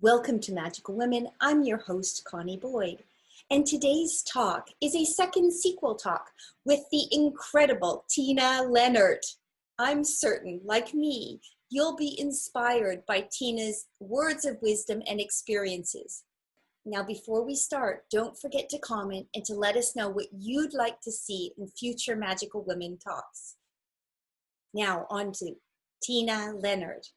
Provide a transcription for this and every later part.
Welcome to Magical Women. I'm your host, Connie Boyd. And today's talk is a second sequel talk with the incredible Tina Lenert. I'm certain, like me, you'll be inspired by Tina's words of wisdom and experiences. Now, before we start, don't forget to comment and to let us know what you'd like to see in future Magical Women talks. Now, on to Tina Lenert.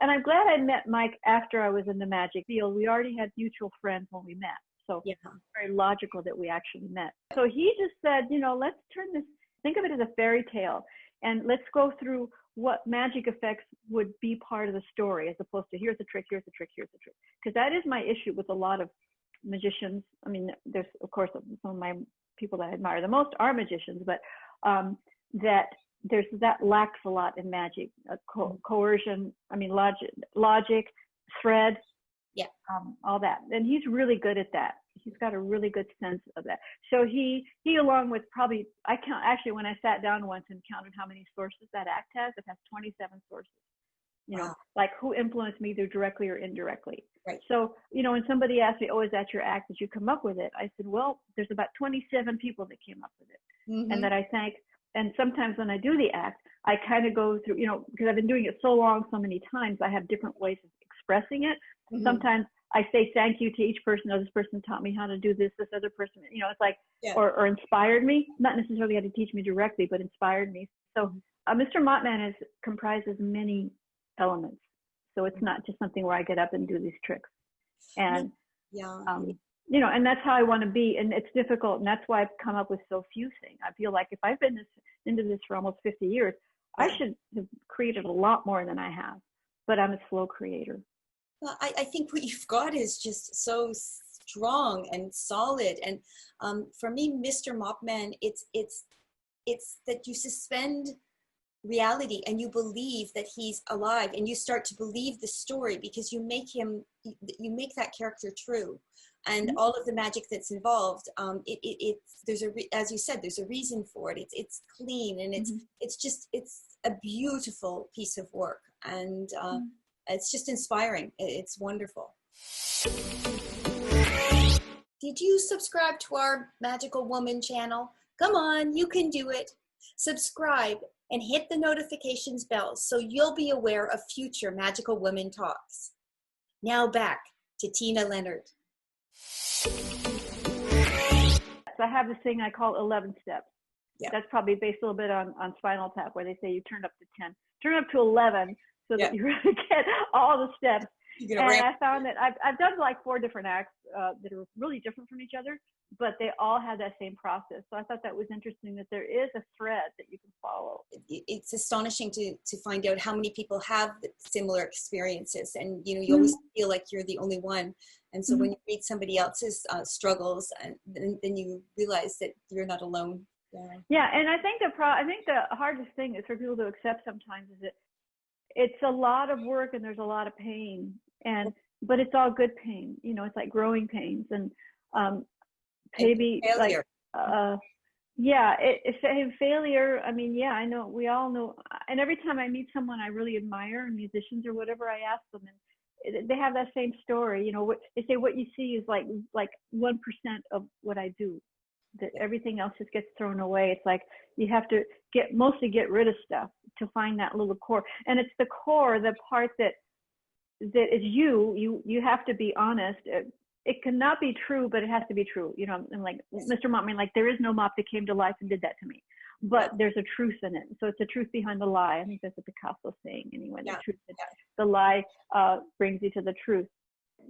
And I'm glad I met Mike after I was in the magic field. We already had mutual friends when we met. So Yeah. it's very logical that we actually met. So he just said, let's turn this, think of it as a fairy tale. And let's go through what magic effects would be part of the story, as opposed to here's a trick, here's a trick, here's a trick. Because that is my issue with a lot of magicians. I mean, there's, of course, some of my people that I admire the most are magicians, but that lacks a lot in magic. Coercion, logic, thread, all that. And he's really good at that. He's got a really good sense of that. So he along with probably, when I sat down once and counted how many sources that act has, it has 27 sources. Wow. Like who influenced me either directly or indirectly. Right. So, when somebody asked me, oh, is that your act? Did you come up with it? I said, well, there's about 27 people that came up with it. Mm-hmm. And that I thank. And sometimes when I do the act, I kind of go through, because I've been doing it so long, so many times, I have different ways of expressing it. Mm-hmm. Sometimes I say thank you to each person. Oh, this person taught me how to do this. This other person, it's like, or inspired me. Not necessarily had to teach me directly, but inspired me. So Mr. Mopman comprises many elements. So it's not just something where I get up and do these tricks. And and that's how I want to be. And it's difficult. And that's why I've come up with so few things. I feel like if I've been into this for almost 50 years, I should have created a lot more than I have. But I'm a slow creator. Well, I think what you've got is just so strong and solid. And for me, Mr. Mopman, it's that you suspend reality and you believe that he's alive, and you start to believe the story because you make that character true. And all of the magic that's involved, as you said, there's a reason for it. It's clean, and it's a beautiful piece of work, and it's just inspiring. It's wonderful. Did you subscribe to our Magical Woman channel? Come on, you can do it. Subscribe and hit the notifications bell so you'll be aware of future Magical Women talks. Now back to Tina Lenert. So I have this thing I call 11 steps. Yeah. That's probably based a little bit on Spinal Tap, where they say you turn up to 10. Turn up to 11 so that you really get all the steps. And I found that I've done like 4 different acts that are really different from each other, but they all have that same process. So I thought that was interesting, that there is a thread that you can follow. It's astonishing to find out how many people have similar experiences, and you always feel like you're the only one. And so when you read somebody else's struggles, and then you realize that you're not alone. Yeah, and I think the hardest thing is for people to accept sometimes is that it's a lot of work and there's a lot of pain, but it's all good pain. It's like growing pains, and maybe failure. Failure. I mean, I know, we all know. And every time I meet someone I really admire, musicians or whatever, I ask them, and they have that same story. They say what you see is like 1% of what I do. That everything else just gets thrown away. It's like you have to mostly get rid of stuff to find that little core. And it's the core, the part that is you have to be honest. It cannot be true, but it has to be true. And like Mr. Mopman, like there is no mop that came to life and did that to me, but there's a truth in it. So it's the truth behind the lie. I think that's a Picasso saying anyway. The line brings you to the truth.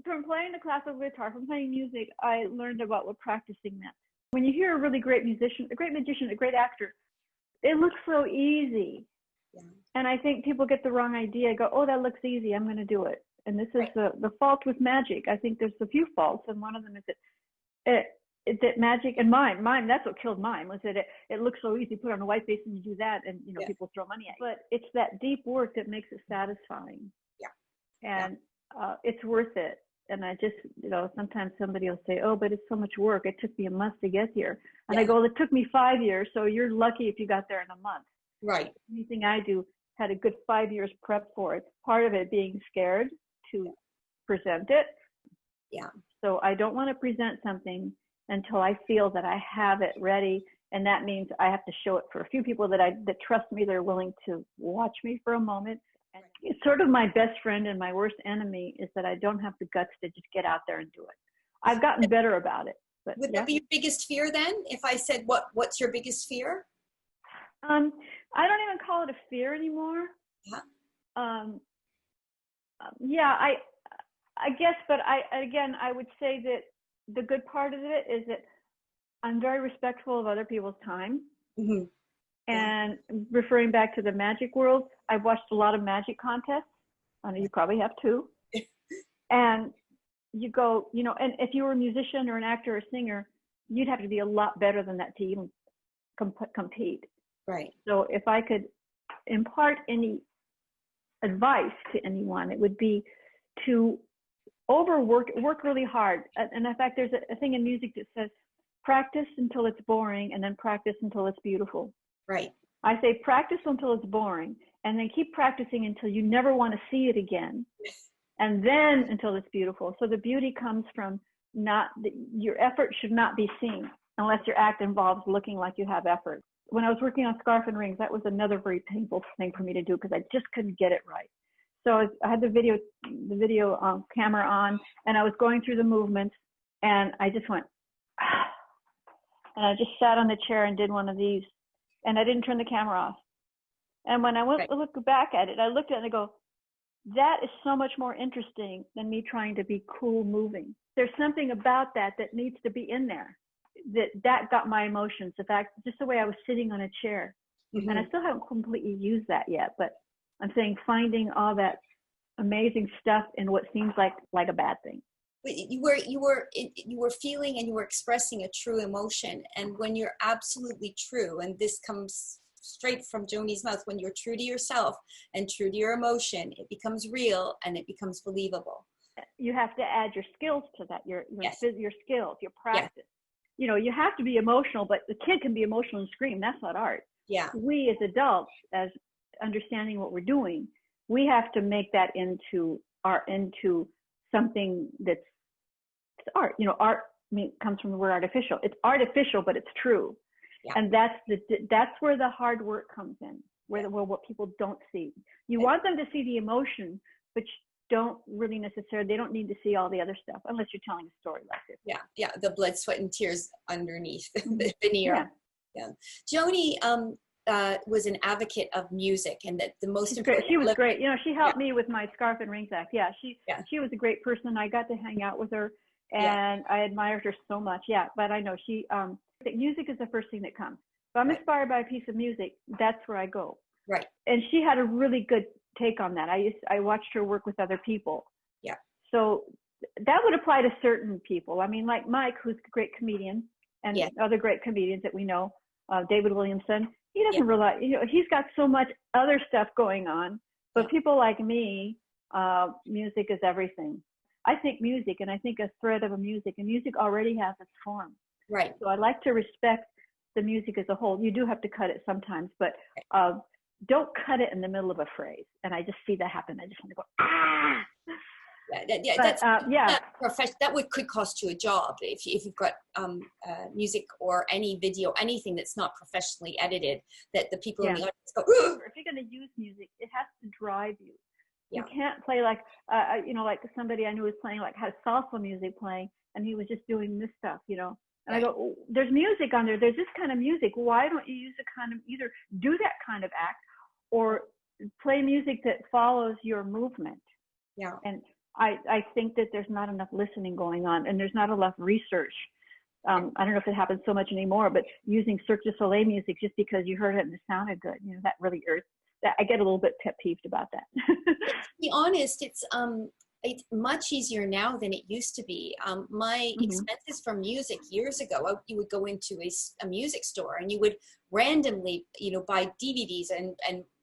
From playing the classical guitar, from playing music, I learned about what practicing meant. When you hear a really great musician, a great magician, a great actor, it looks so easy. Yeah. And I think people get the wrong idea. Go, oh, that looks easy, I'm going to do it. And this is the fault with magic. I think there's a few faults, and one of them is that magic, and mime, that's what killed mime, was that it looks so easy. Put on a white face and you do that, and people throw money at you. But it's that deep work that makes it satisfying. Yeah. And it's worth it. And I just, sometimes somebody will say, oh, but it's so much work. It took me a month to get here. And I go, it took me 5 years. So you're lucky if you got there in a month. Right. Anything I do had a good 5 years prep for it. Part of it being scared to present it. Yeah. So I don't want to present something until I feel that I have it ready. And that means I have to show it for a few people that trust me, they're willing to watch me for a moment. And it's sort of my best friend and my worst enemy is that I don't have the guts to just get out there and do it. I've gotten better about it. But would that be your biggest fear then? If I said, what's your biggest fear? I don't even call it a fear anymore. Yeah. I guess, but I would say that the good part of it is that I'm very respectful of other people's time. Mm-hmm. And referring back to the magic world, I've watched a lot of magic contests. I know you probably have too. And you go, and if you were a musician or an actor or a singer, you'd have to be a lot better than that to even compete. Right. So if I could impart any advice to anyone, it would be to work really hard. And in fact, there's a thing in music that says, practice until it's boring and then practice until it's beautiful. Right. I say practice until it's boring and then keep practicing until you never want to see it again. And then until it's beautiful. So the beauty comes from your effort should not be seen unless your act involves looking like you have effort. When I was working on Scarf and Rings, that was another very painful thing for me to do because I just couldn't get it right. So I had the video camera on and I was going through the movements and I just went, and I just sat on the chair and did one of these, and I didn't turn the camera off. And when I went to look back at it, I looked at it and I go, that is so much more interesting than me trying to be cool moving. There's something about that needs to be in there. That got my emotions. In fact, just the way I was sitting on a chair. Mm-hmm. And I still haven't completely used that yet, but I'm saying finding all that amazing stuff in what seems like a bad thing. You were feeling and you were expressing a true emotion. And when you're absolutely true, and this comes straight from Joni's mouth, when you're true to yourself and true to your emotion, it becomes real and it becomes believable. You have to add your skills to that, your skills, your practice. Yes. You have to be emotional, but the kid can be emotional and scream. That's not art. Yeah. We as adults, as understanding what we're doing, we have to make that into something that's art. Art comes from the word artificial. It's artificial, but it's true. Yeah. And that's where the hard work comes in, where what people don't see. You want them to see the emotion, but don't really necessarily, they don't need to see all the other stuff unless you're telling a story like this. Yeah, the blood, sweat, and tears underneath the veneer. Yeah. Joni was an advocate of music, and that the most important. She was great. She helped me with my Scarf and Rings act. She was a great person. I got to hang out with her, and I admired her so much. Yeah, but I know music is the first thing that comes. If I'm inspired by a piece of music, that's where I go. Right. And she had a really good take on that. I watched her work with other people. Yeah. So that would apply to certain people. I mean, like Mike, who's a great comedian, and other great comedians that we know, David Williamson. He doesn't rely, he's got so much other stuff going on. But people like me, music is everything. I think music, and I think a thread of a music, and music already has its form. Right. So I like to respect the music as a whole. You do have to cut it sometimes, but don't cut it in the middle of a phrase. And I just see that happen. I just want to go, ah! That could cost you a job if you've got music or any video, anything that's not professionally edited, that the people in the audience go, ooh! If you're going to use music, it has to drive you. You can't play like somebody I knew was playing, had salsa music playing, and he was just doing this stuff, And I go, oh, there's music on there. There's this kind of music. Why don't you use either do that kind of act or play music that follows your movement? Yeah. And I think that there's not enough listening going on, and there's not enough research. I don't know if it happens so much anymore, but using Cirque du Soleil music just because you heard it and it sounded good, that really irks. I get a little bit pet peeved about that. To be honest, it's much easier now than it used to be. My expenses for music years ago, you would go into a music store and you would randomly, buy DVDs and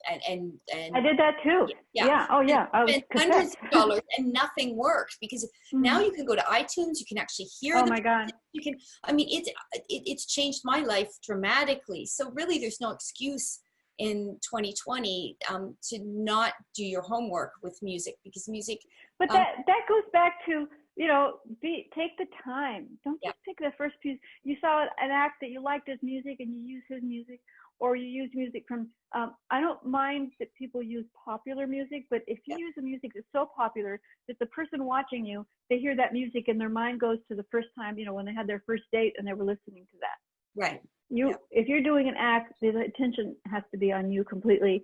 I did that too. Yeah. Oh yeah. Spend hundreds of dollars and nothing worked because now you can go to iTunes. You can actually hear. Oh my God. You can. I mean, it's changed my life dramatically. So really, there's no excuse in 2020 to not do your homework with music, because music. But that goes back to, you know, take the time. Don't just pick the first piece. You saw an act that you liked his music and you use his music, or you use music from, I don't mind that people use popular music, but if you use a music that's so popular that the person watching you, they hear that music and their mind goes to the first time, you know, when they had their first date and they were listening to that. Right. If you're doing an act, the attention has to be on you completely,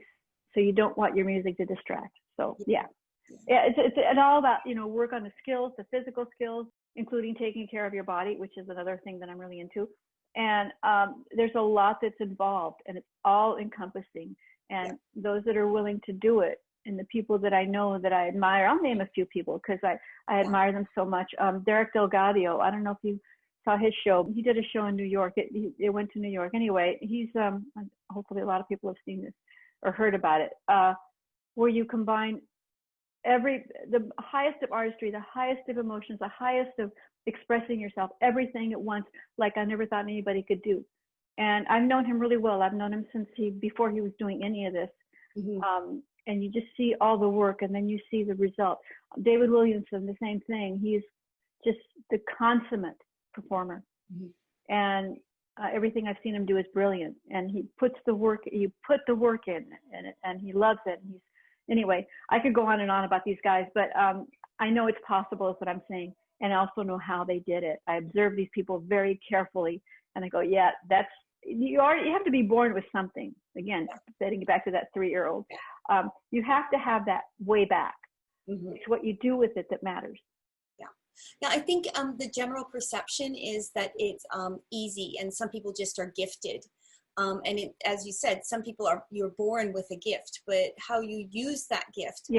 so you don't want your music to distract. So it's all about, you know, work on the skills, the physical skills, including taking care of your body, which is another thing that I'm really into. And there's a lot that's involved, and it's all encompassing. And those that are willing to do it, and the people that I know that I admire, I'll name a few people because I admire them so much. Derek Delgadio, I don't know if you saw his show. He did a show in New York. It went to New York. Anyway, he's hopefully a lot of people have seen this or heard about it, where you combine the highest of artistry, the highest of emotions, the highest of expressing yourself, everything at once, like I never thought anybody could do. And I've known him really well. I've known him since before he was doing any of this. And you just see all the work, and then you see the result. David Williamson, the same thing. He's just the consummate performer. And everything I've seen him do is brilliant. And he puts the work, you put the work in, and he loves it. And anyway, I could go on and on about these guys, but I know it's possible is what I'm saying. And I also know how they did it. I observe these people very carefully, and I go, yeah, you have to be born with something. Again, getting back to that 3-year-old, you have to have that way back. It's what you do with it that matters. Yeah, I think the general perception is that it's easy, and some people just are gifted. And as you said, some people you're born with a gift, but how you use that gift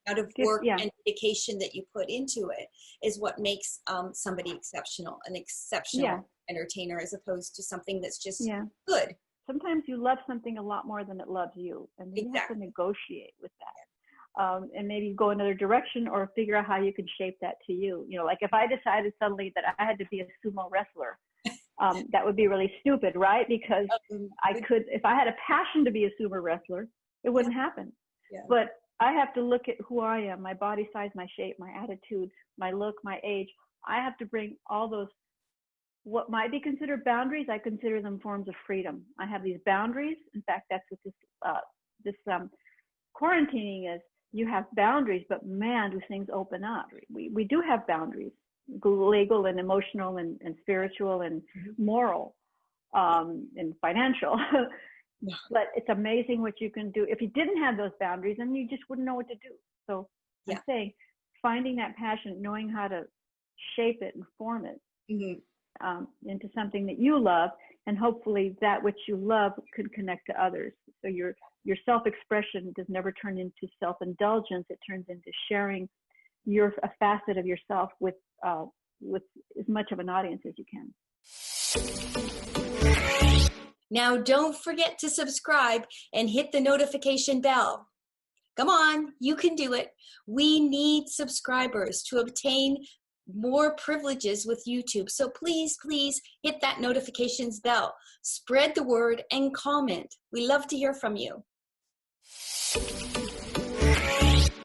out of work and dedication that you put into it is what makes somebody exceptional, an exceptional entertainer, as opposed to something that's just good. Sometimes you love something a lot more than it loves you, and you have to negotiate with that. And maybe go another direction, or figure out how you can shape that to you. You know, like if I decided suddenly that I had to be a sumo wrestler, that would be really stupid, right? Because if I had a passion to be a sumo wrestler, it wouldn't happen. But I have to look at who I am, my body size, my shape, my attitude, my look, my age. I have to bring all those, what might be considered boundaries, I consider them forms of freedom. I have these boundaries. In fact, that's what this quarantining is. You have boundaries, but man, do things open up. We do have boundaries, legal and emotional and spiritual and moral and financial. But it's amazing what you can do. If you didn't have those boundaries, then you just wouldn't know what to do. So I'm saying finding that passion, knowing how to shape it and form it into something that you love, and hopefully that which you love could connect to others. So your self-expression does never turn into self-indulgence. It turns into sharing a facet of yourself with as much of an audience as you can. Now, don't forget to subscribe and hit the notification bell. Come on, you can do it. We need subscribers to obtain more privileges with YouTube. So please, please hit that notifications bell. Spread the word and comment. We love to hear from you.